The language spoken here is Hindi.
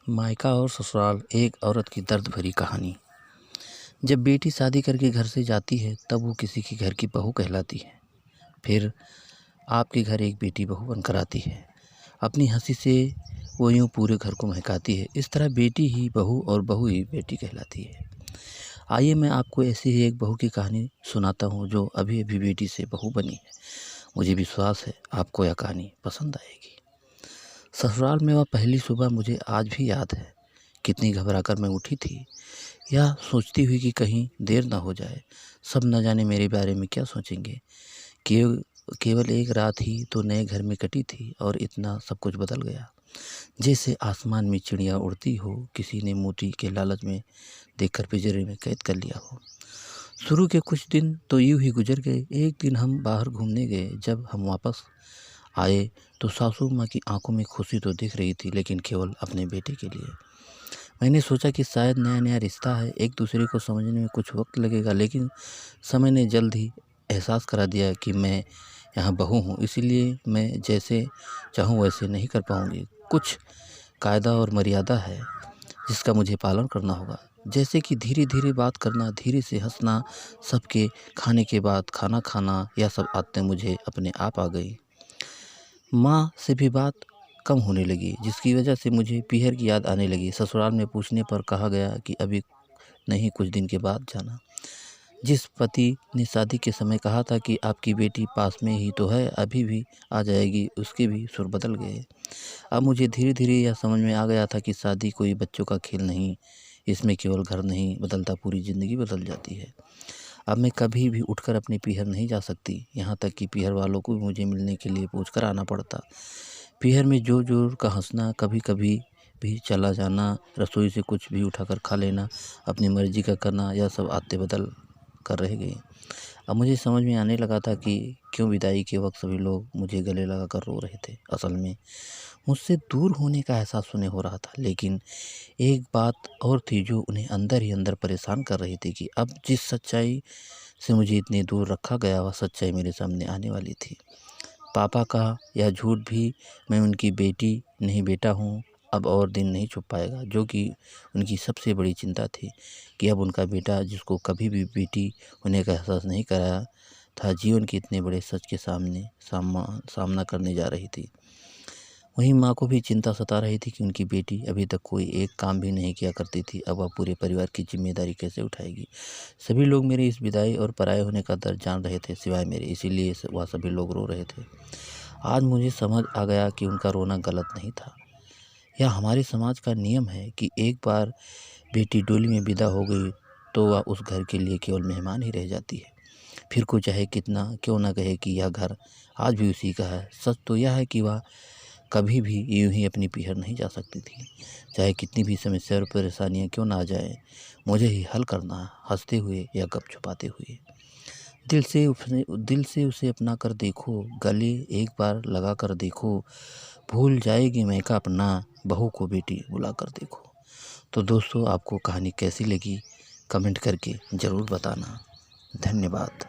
मायका और ससुराल, एक औरत की दर्द भरी कहानी। जब बेटी शादी करके घर से जाती है तब वो किसी के घर की बहू कहलाती है। फिर आपके घर एक बेटी बहू बनकर आती है। अपनी हंसी से वो यूँ पूरे घर को महकाती है। इस तरह बेटी ही बहू और बहू ही बेटी कहलाती है। आइए मैं आपको ऐसी ही एक बहू की कहानी सुनाता हूँ जो अभी अभी बेटी से बहू बनी है। मुझे विश्वास है आपको यह कहानी पसंद आएगी। ससुराल में वह पहली सुबह मुझे आज भी याद है। कितनी घबराकर मैं उठी थी, यह सोचती हुई कि कहीं देर ना हो जाए। सब न जाने मेरे बारे में क्या सोचेंगे। केवल एक रात ही तो नए घर में कटी थी और इतना सब कुछ बदल गया। जैसे आसमान में चिड़िया उड़ती हो, किसी ने मोती के लालच में देखकर पिंजरे में कैद कर लिया हो। शुरू के कुछ दिन तो यूं ही गुजर गए। एक दिन हम बाहर घूमने गए। जब हम वापस आए तो सासू माँ की आंखों में खुशी तो दिख रही थी, लेकिन केवल अपने बेटे के लिए। मैंने सोचा कि शायद नया नया रिश्ता है, एक दूसरे को समझने में कुछ वक्त लगेगा, लेकिन समय ने जल्द ही एहसास करा दिया कि मैं यहाँ बहू हूँ, इसीलिए मैं जैसे चाहूँ वैसे नहीं कर पाऊँगी। कुछ कायदा और मर्यादा है जिसका मुझे पालन करना होगा, जैसे कि धीरे धीरे बात करना, धीरे से हंसना, सबके खाने के बाद खाना खाना। यह सब आदतें मुझे अपने आप आ गई। माँ से भी बात कम होने लगी, जिसकी वजह से मुझे पीहर की याद आने लगी। ससुराल में पूछने पर कहा गया कि अभी नहीं, कुछ दिन के बाद जाना। जिस पति ने शादी के समय कहा था कि आपकी बेटी पास में ही तो है, अभी भी आ जाएगी, उसके भी सुर बदल गए। अब मुझे धीरे धीरे यह समझ में आ गया था कि शादी कोई बच्चों का खेल नहीं, इसमें केवल घर नहीं बदलता, पूरी ज़िंदगी बदल जाती है। अब मैं कभी भी उठकर अपने पीहर नहीं जा सकती, यहाँ तक कि पीहर वालों को भी मुझे मिलने के लिए पूछ कर आना पड़ता। पीहर में जोर जोर का हंसना, कभी कभी भी चला जाना, रसोई से कुछ भी उठाकर खा लेना, अपनी मर्जी का करना, यह सब आते बदल कर रह गई। अब मुझे समझ में आने लगा था कि क्यों विदाई के वक्त सभी लोग मुझे गले लगाकर रो रहे थे। असल में मुझसे दूर होने का एहसास उन्हें हो रहा था, लेकिन एक बात और थी जो उन्हें अंदर ही अंदर परेशान कर रही थी कि अब जिस सच्चाई से मुझे इतनी दूर रखा गया, वह सच्चाई मेरे सामने आने वाली थी। पापा का यह झूठ भी, मैं उनकी बेटी नहीं बेटा हूँ, अब और दिन नहीं छुप पाएगा, जो कि उनकी सबसे बड़ी चिंता थी कि अब उनका बेटा, जिसको कभी भी बेटी होने का एहसास नहीं कराया था, जीवन के इतने बड़े सच के सामना करने जा रही थी। वहीं माँ को भी चिंता सता रही थी कि उनकी बेटी अभी तक कोई एक काम भी नहीं किया करती थी, अब वह पूरे परिवार की जिम्मेदारी कैसे उठाएगी। सभी लोग मेरी इस विदाई और पराये होने का दर्द जान रहे थे, सिवाय मेरे, इसीलिए वह सभी लोग रो रहे थे। आज मुझे समझ आ गया कि उनका रोना गलत नहीं था। यह हमारे समाज का नियम है कि एक बार बेटी डोली में विदा हो गई तो वह उस घर के लिए केवल मेहमान ही रह जाती है। फिर कोई चाहे कितना क्यों ना कहे कि यह घर आज भी उसी का है, सच तो यह है कि वह कभी भी यूं ही अपनी पीहर नहीं जा सकती थी। चाहे कितनी भी समस्या और परेशानियां क्यों ना आ जाए, मुझे ही हल करना, हंसते हुए या गप छुपाते हुए। दिल से उसे अपना कर देखो, गले एक बार लगा कर देखो, भूल जाएगी मैका अपना, बहू को बेटी बुला कर देखो। तो दोस्तों, आपको कहानी कैसी लगी कमेंट करके ज़रूर बताना। धन्यवाद।